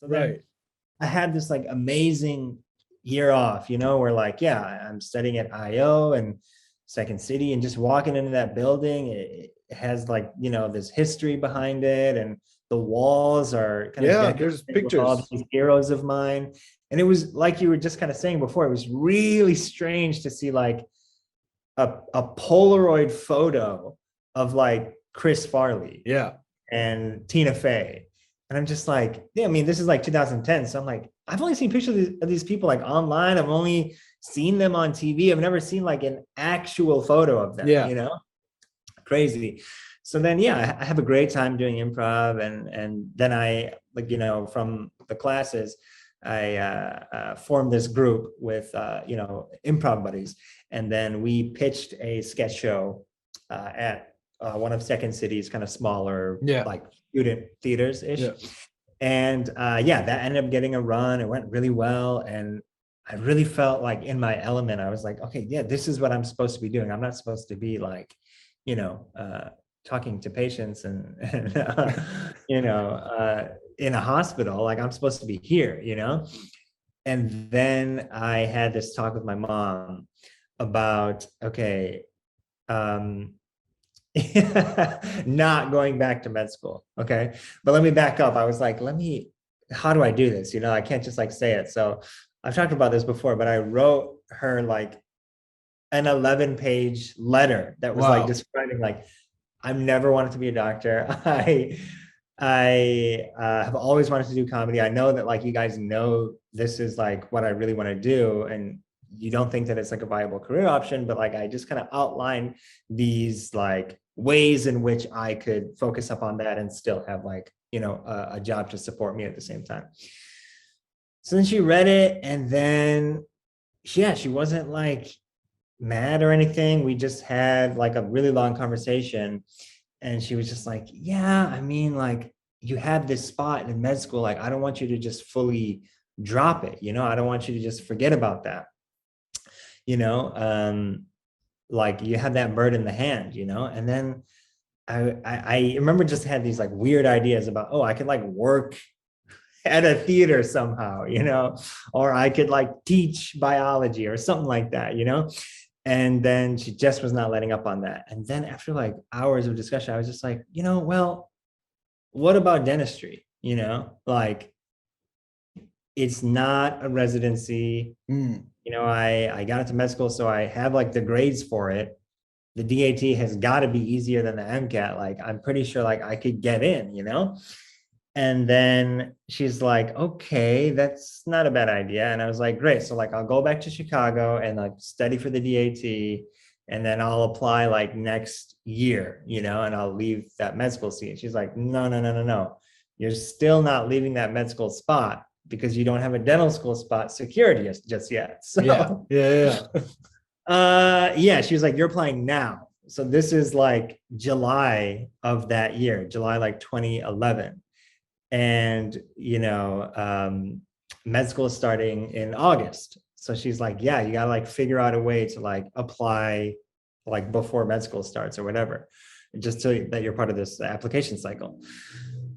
So then Right. I had this like amazing year off, where like, yeah, I'm studying at IO and Second City, and just walking into that building, it has like, this history behind it, and the walls are kind of Yeah, decorated there's with all pictures. these heroes of mine. And it was like you were just kind of saying before, it was really strange to see like a Polaroid photo of like Chris Farley Yeah. and Tina Fey. And I'm just like, yeah, I mean, this is like 2010. So I'm like, I've only seen pictures of these people like online. I've only seen them on TV. I've never seen like an actual photo of them, Yeah. Crazy. So then, yeah, I have a great time doing improv. And then I like, from the classes, I formed this group with, improv buddies. And then we pitched a sketch show at one of Second City's kind of smaller, Yeah. like student theaters ish. Yeah. And yeah, that ended up getting a run. It went really well. And I really felt like in my element. I was like, okay, yeah, this is what I'm supposed to be doing. I'm not supposed to be like, you know, uh, talking to patients and in a hospital. Like I'm supposed to be here. And then I had this talk with my mom about, okay, um, not going back to med school. Okay. But let me back up. I was like, how do I do this? I can't just like say it. So I've talked about this before, but I wrote her like an 11-page letter that was like Wow. describing like, I've never wanted to be a doctor. I have always wanted to do comedy. I know that like you guys know this is like what I really want to do, and you don't think that it's like a viable career option, but like I just kind of outline these like ways in which I could focus up on that and still have like a job to support me at the same time. So then she read it, and then yeah, she wasn't like mad or anything. We just had like a really long conversation, and she was just like, yeah, I mean, like you have this spot in med school. Like, I don't want you to just fully drop it. I don't want you to just forget about that. You know, um, like you have that bird in the hand. And then I remember just had these like weird ideas about, oh, I could like work at a theater somehow, or I could like teach biology or something like that. And then she just was not letting up on that. And then after like hours of discussion, I was just like, well, what about dentistry? Like it's not a residency. Mm. I got into med school, so I have like the grades for it. The DAT has got to be easier than the MCAT. Like I'm pretty sure like I could get in. And then she's like, okay, that's not a bad idea. And I was like, great. So like I'll go back to Chicago and like study for the DAT, and then I'll apply like next year, and I'll leave that med school seat. And she's like, no, no, no, no, no. You're still not leaving that med school spot because you don't have a dental school spot secured just yet. So Yeah. Yeah. Yeah. yeah, she was like, you're applying now. So this is like July of that year, July like 2011. And med school is starting in August. So she's like, yeah, you gotta like figure out a way to like apply like before med school starts or whatever, just so that you're part of this application cycle.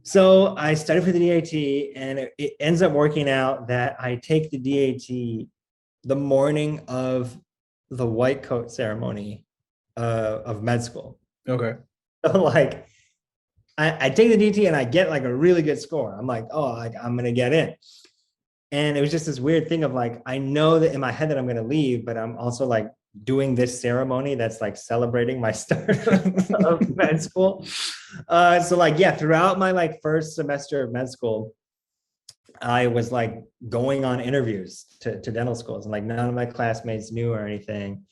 So I studied for the DAT, and it ends up working out that I take the DAT the morning of the white coat ceremony of med school. Okay. So like I take the DT and I get like a really good score. I'm like, oh, like I'm gonna get in. And it was just this weird thing of like, I know that in my head that I'm gonna leave, but I'm also like doing this ceremony that's like celebrating my start of med school. So like, yeah, throughout my like first semester of med school, I was like going on interviews to dental schools, and like none of my classmates knew or anything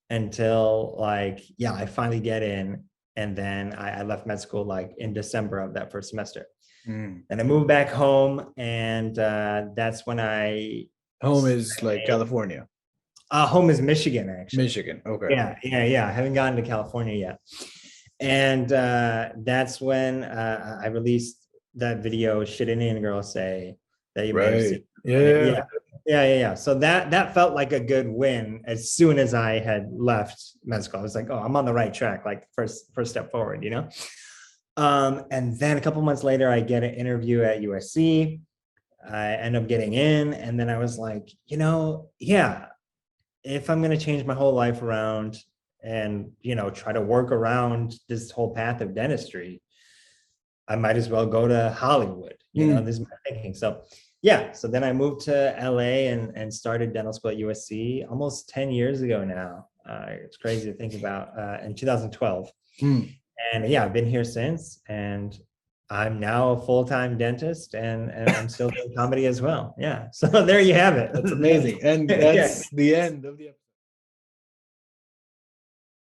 until like, yeah, I finally get in. And then I left med school like in December of that first semester. Mm. And I moved back home, and that's when Home is like California. Home is Michigan, actually. Michigan. Okay. Yeah. I haven't gotten to California yet. And that's when I released that video, Shit Indian Girls Say, that you may have seen. Right. Yeah. So that felt like a good win as soon as I had left med school. I was like, oh, I'm on the right track, like first step forward. And then a couple months later, I get an interview at USC. I ended up getting in, and then I was like, yeah, if I'm going to change my whole life around and, try to work around this whole path of dentistry, I might as well go to Hollywood. This is my thinking. So yeah, so then I moved to LA and started dental school at USC almost 10 years ago now. It's crazy to think about, in 2012. And yeah, I've been here since, and I'm now a full-time dentist, and I'm still doing comedy as well. Yeah. So there you have it. That's amazing. And Yeah. that's the end of the episode.